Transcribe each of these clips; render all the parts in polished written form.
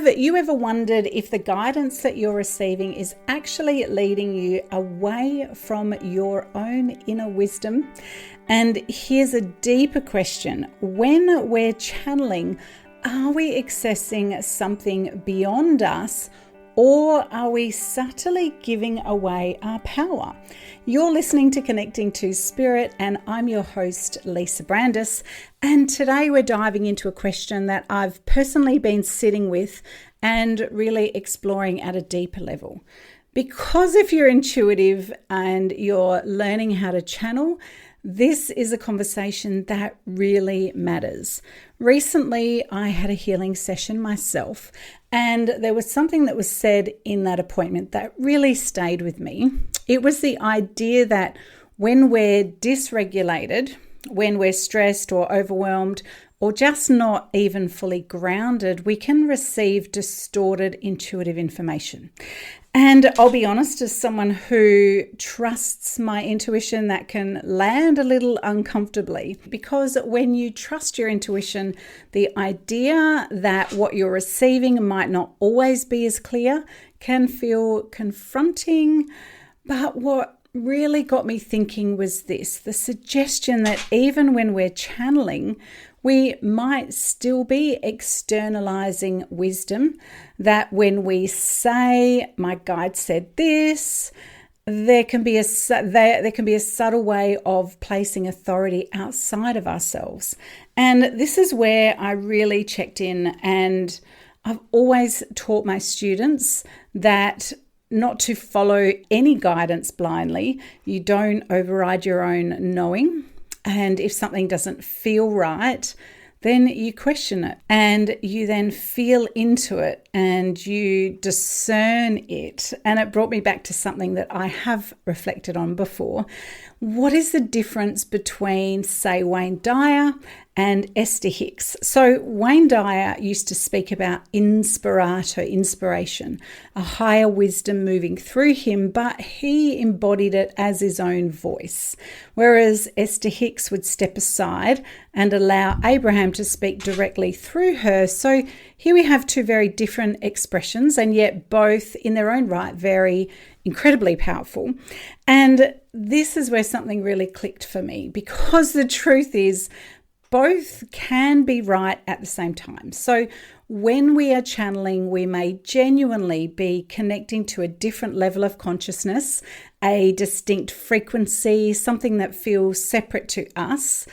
Have you ever wondered if the guidance that you're receiving is actually leading you away from your own inner wisdom? And here's a deeper question. When we're channeling, are we accessing something beyond us, or are we subtly giving away our power? You're listening to Connecting to Spirit, and I'm your host, Lisa Brandis. And today we're diving into a question that I've personally been sitting with and really exploring at a deeper level. Because if you're intuitive and you're learning how to channel, this is a conversation that really matters. Recently, I had a healing session myself, and there was something that was said in that appointment that really stayed with me. It was the idea that when we're dysregulated, when we're stressed or overwhelmed, or just not even fully grounded, we can receive distorted intuitive information. And I'll be honest, as someone who trusts my intuition, that can land a little uncomfortably, because when you trust your intuition, the idea that what you're receiving might not always be as clear can feel confronting. But what really got me thinking was this: the suggestion that even when we're channeling, we might still be externalizing wisdom, that when we say, my guide said this, there can be a subtle way of placing authority outside of ourselves. And this is where I really checked in, and I've always taught my students that not to follow any guidance blindly. You don't override your own knowing. And if something doesn't feel right, then you question it, and you then feel into it and you discern it. And it brought me back to something that I have reflected on before. What is the difference between, say, Wayne Dyer and Esther Hicks? So Wayne Dyer used to speak about inspiration, a higher wisdom moving through him, but he embodied it as his own voice. Whereas Esther Hicks would step aside and allow Abraham to speak directly through her. So here we have two very different expressions, and yet both in their own right very incredibly powerful. And this is where something really clicked for me, because the truth is both can be right at the same time. So when we are channeling, we may genuinely be connecting to a different level of consciousness, a distinct frequency, something that feels separate to us.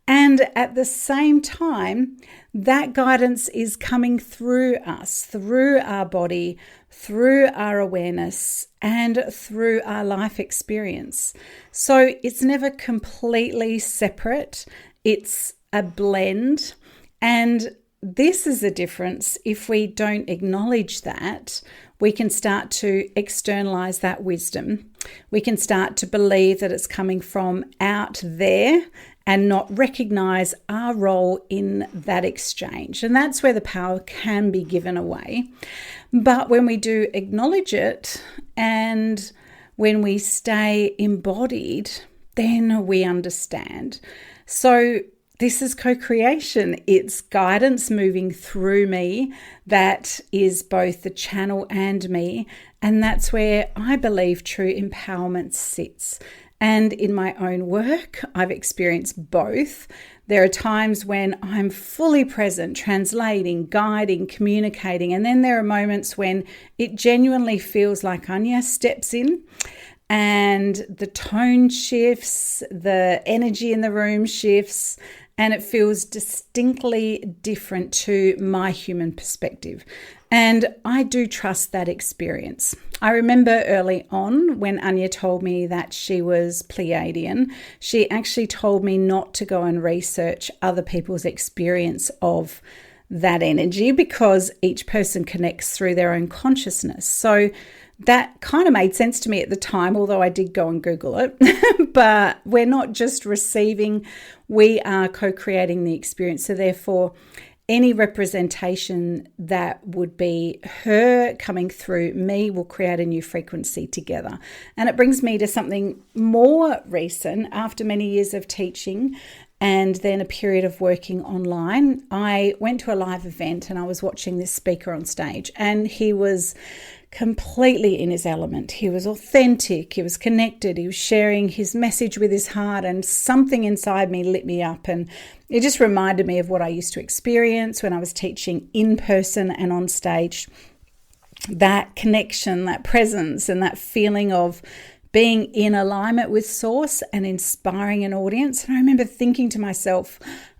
And at the same time, that guidance is coming through us, through our body, through our awareness, and through our life experience. So it's never completely separate. It's a blend. And this is the difference. If we don't acknowledge that, we can start to externalize that wisdom. We can start to believe that it's coming from out there and not recognize our role in that exchange. And that's where the power can be given away. But when we do acknowledge it, and when we stay embodied, then we understand. So this is co-creation. It's guidance moving through me that is both the channel and me. And that's where I believe true empowerment sits. And in my own work, I've experienced both. There are times when I'm fully present, translating, guiding, communicating. And then there are moments when it genuinely feels like Anya steps in, and the tone shifts, the energy in the room shifts, and it feels distinctly different to my human perspective. And I do trust that experience. I remember early on when Anya told me that she was Pleiadian, she actually told me not to go and research other people's experience of that energy, because each person connects through their own consciousness. So that kind of made sense to me at the time, although I did go and Google it. But we're not just receiving, we are co-creating the experience. So therefore, any representation that would be her coming through me will create a new frequency together. And it brings me to something more recent after many years of teaching and then a period of working online, I went to a live event and I was watching this speaker on stage, and he was completely in his element. He was authentic, he was connected, he was sharing his message with his heart, and something inside me lit me up. And it just reminded me of what I used to experience when I was teaching in person and on stage. That connection, that presence, and that feeling of being in alignment with source and inspiring an audience. And I remember thinking to myself,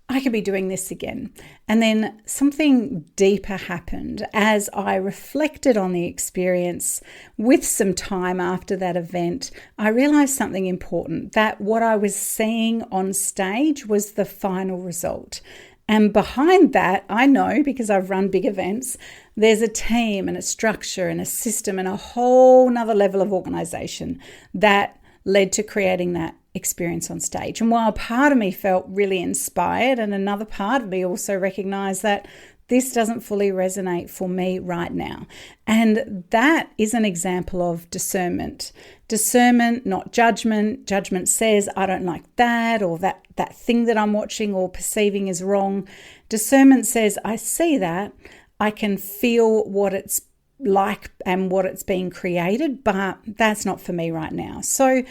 I could be doing this again. And then something deeper happened as I reflected on the experience with some time after that event. I realized something important, that what I was seeing on stage was the final result. And behind that, I know, because I've run big events, there's a team and a structure and a system and a whole nother level of organization that led to creating that experience on stage. And while part of me felt really inspired, and another part of me also recognized that this doesn't fully resonate for me right now. And that is an example of discernment. Discernment, not judgment. Judgment says, I don't like that, or that thing that I'm watching or perceiving is wrong. Discernment says, I see that. I can feel what it's like and what it's being created, but that's not for me right now. So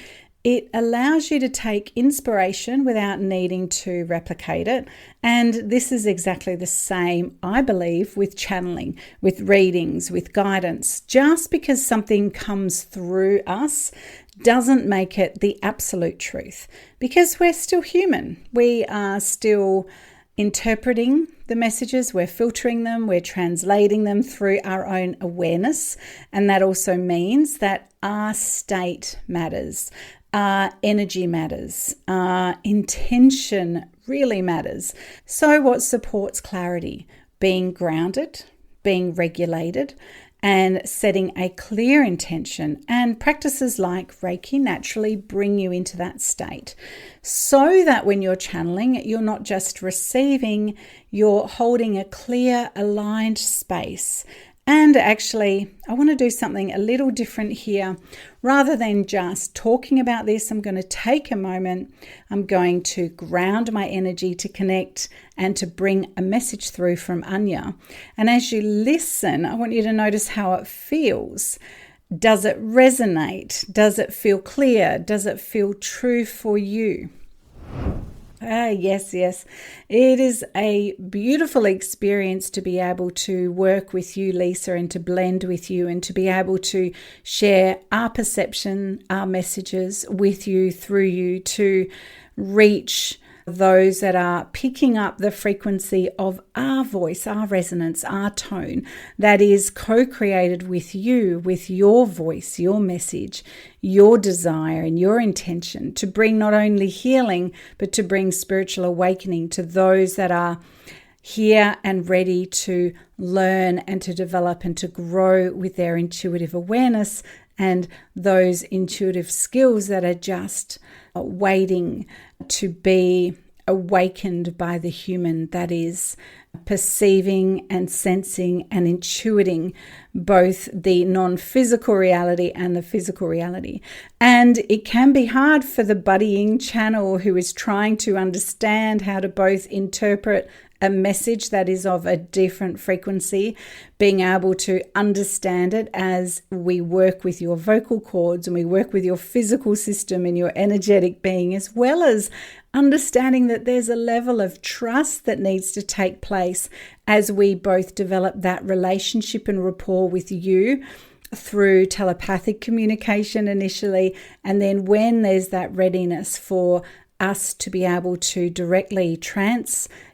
it allows you to take inspiration without needing to replicate it. And this is exactly the same, I believe, with channeling, with readings, with guidance. Just because something comes through us doesn't make it the absolute truth, because we're still human. We are still interpreting the messages, we're filtering them, we're translating them through our own awareness. And that also means that our state matters. Our energy matters. Our intention really matters. So what supports clarity? Being grounded, being regulated, and setting a clear intention. And practices like Reiki naturally bring you into that state, so that when you're channeling, you're not just receiving, you're holding a clear, aligned space. And actually, I want to do something a little different here. Rather than just talking about this, I'm going to take a moment. I'm going to ground my energy to connect and to bring a message through from Anya. And as you listen, I want you to notice how it feels. Does it resonate? Does it feel clear? Does it feel true for you? Yes. It is a beautiful experience to be able to work with you, Lisa, and to blend with you, and to be able to share our perception, our messages with you, through you, to reach those that are picking up the frequency of our voice, our resonance, our tone that is co-created with you, with your voice, your message, your desire and your intention to bring not only healing, but to bring spiritual awakening to those that are here and ready to learn and to develop and to grow with their intuitive awareness and those intuitive skills that are just waiting to be awakened by the human that is perceiving and sensing and intuiting both the non-physical reality and the physical reality. And it can be hard for the budding channel who is trying to understand how to both interpret a message that is of a different frequency, being able to understand it as we work with your vocal cords and we work with your physical system and your energetic being, as well as understanding that there's a level of trust that needs to take place as we both develop that relationship and rapport with you through telepathic communication initially, and then when there's that readiness for us to be able to directly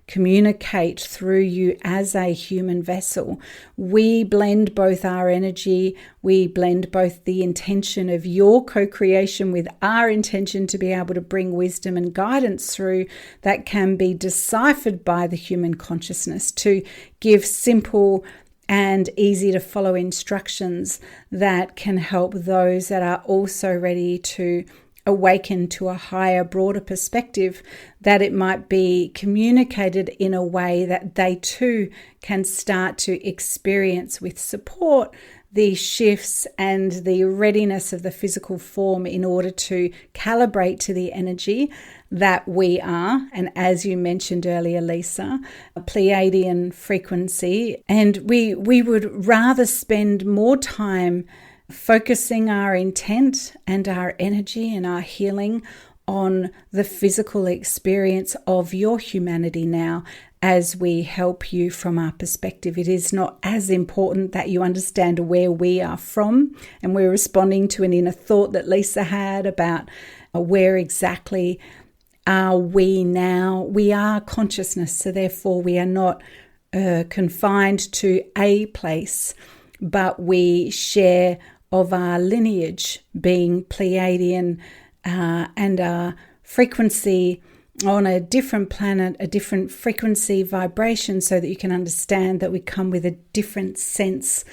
communicate through you as a human vessel. We blend both our energy, we blend both the intention of your co-creation with our intention to be able to bring wisdom and guidance through that can be deciphered by the human consciousness to give simple and easy to follow instructions that can help those that are also ready to awaken to a higher, broader perspective, that it might be communicated in a way that they too can start to experience with support the shifts and the readiness of the physical form in order to calibrate to the energy that we are. And as you mentioned earlier, Lisa, a Pleiadian frequency. And we would rather spend more time focusing our intent and our energy and our healing on the physical experience of your humanity now, as we help you from our perspective. It is not as important that you understand where we are from, and we're responding to an inner thought that Lisa had about where exactly are we now. We are consciousness, so therefore we are not confined to a place, but we share of our lineage being Pleiadian and our frequency on a different planet, a different frequency vibration, so that you can understand that we come with a different sense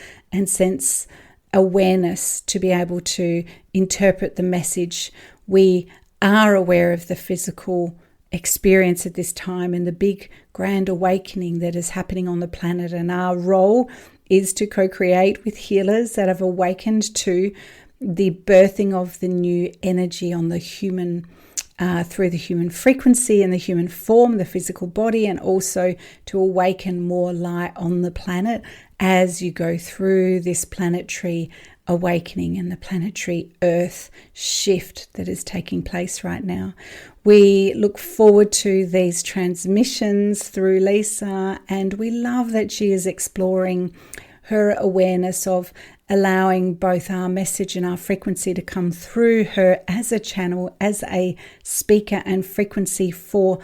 awareness to be able to interpret the message. We are aware of the physical experience at this time and the big grand awakening that is happening on the planet, and our role is to co-create with healers that have awakened to the birthing of the new energy on the human through the human frequency and the human form, the physical body, and also to awaken more light on the planet as you go through this planetary awakening and the planetary earth shift that is taking place right now. We look forward to these transmissions through Lisa, and we love that she is exploring her awareness of allowing both our message and our frequency to come through her as a channel, as a speaker and frequency for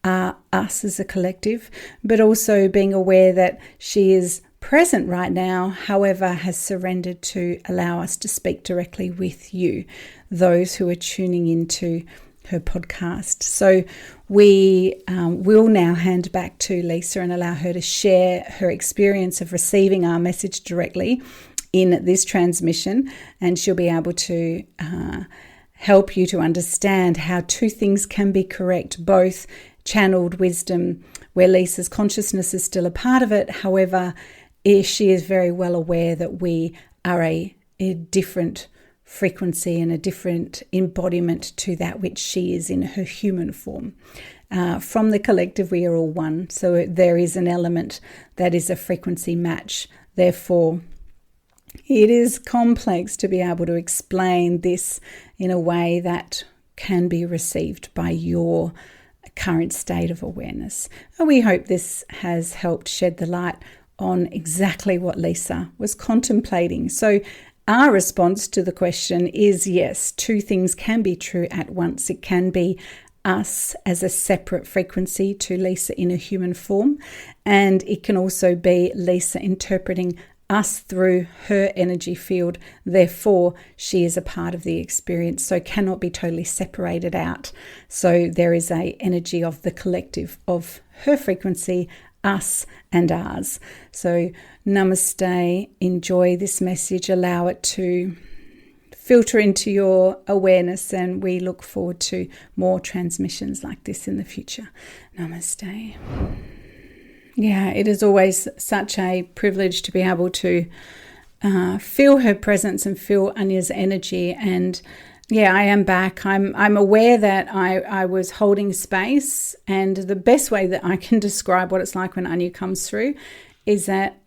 us as a collective, but also being aware that she is present right now, however, has surrendered to allow us to speak directly with you, those who are tuning into her podcast. So we will now hand back to Lisa and allow her to share her experience of receiving our message directly in this transmission, and she'll be able to help you to understand how two things can be correct, both channeled wisdom where Lisa's consciousness is still a part of it. However, she is very well aware that we are a different frequency and a different embodiment to that which she is in her human form. From the collective, we are all one. So there is an element that is a frequency match. Therefore, it is complex to be able to explain this in a way that can be received by your current state of awareness. And we hope this has helped shed the light on exactly what Lisa was contemplating. So our response to the question is yes, two things can be true at once. It can be us as a separate frequency to Lisa in a human form, and it can also be Lisa interpreting us through her energy field. Therefore, she is a part of the experience, so cannot be totally separated out. So there is a energy of the collective of her frequency, us and ours. So namaste, enjoy this message, allow it to filter into your awareness, and we look forward to more transmissions like this in the future. Namaste. Yeah, it is always such a privilege to be able to feel her presence and feel Anya's energy. And yeah, I am back. I'm aware that I was holding space, and the best way that I can describe what it's like when Anya comes through is that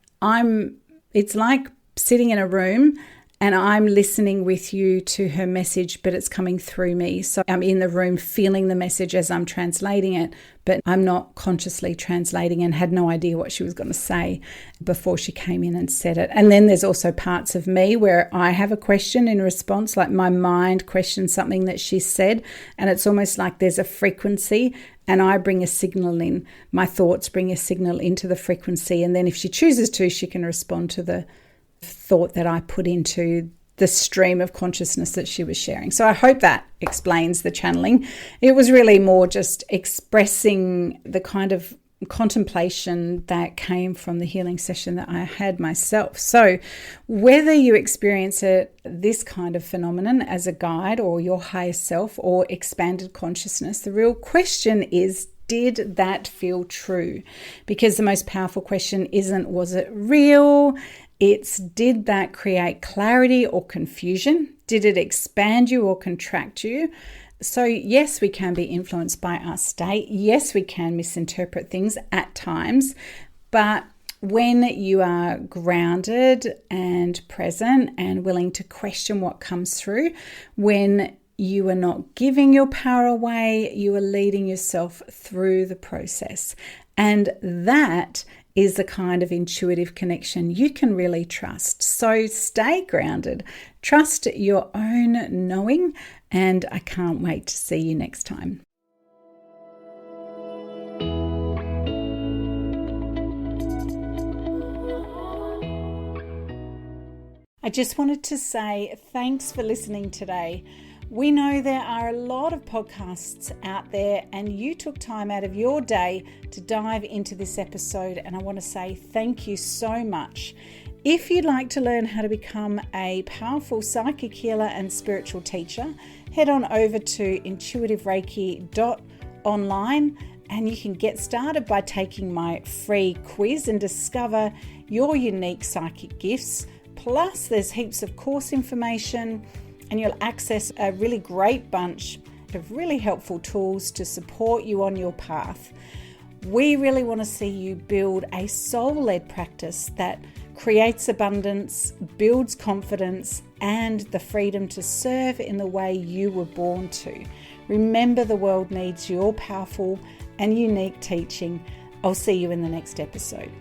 it's like sitting in a room and I'm listening with you to her message, but it's coming through me. So I'm in the room feeling the message as I'm translating it, but I'm not consciously translating and had no idea what she was going to say before she came in and said it. And then there's also parts of me where I have a question in response, like my mind questions something that she said, and it's almost like there's a frequency and I bring a signal in. My thoughts bring a signal into the frequency, and then if she chooses to, she can respond to the thought that I put into the stream of consciousness that she was sharing. So I hope that explains the channeling. It was really more just expressing the kind of contemplation that came from the healing session that I had myself. So whether you experience this kind of phenomenon as a guide or your higher self or expanded consciousness, the real question is, did that feel true? Because the most powerful question isn't, was it real? It's, did that create clarity or confusion? Did it expand you or contract you? So yes, we can be influenced by our state. Yes, we can misinterpret things at times. But when you are grounded and present and willing to question what comes through, when you are not giving your power away, you are leading yourself through the process. And that is the kind of intuitive connection you can really trust. So stay grounded, trust your own knowing, and I can't wait to see you next time. I just wanted to say thanks for listening today. We know there are a lot of podcasts out there, and you took time out of your day to dive into this episode, and I want to say thank you so much. If you'd like to learn how to become a powerful psychic healer and spiritual teacher, head on over to intuitivereiki.online and you can get started by taking my free quiz and discover your unique psychic gifts. Plus, there's heaps of course information, and you'll access a really great bunch of really helpful tools to support you on your path. We really want to see you build a soul-led practice that creates abundance, builds confidence, and the freedom to serve in the way you were born to. Remember, the world needs your powerful and unique teaching. I'll see you in the next episode.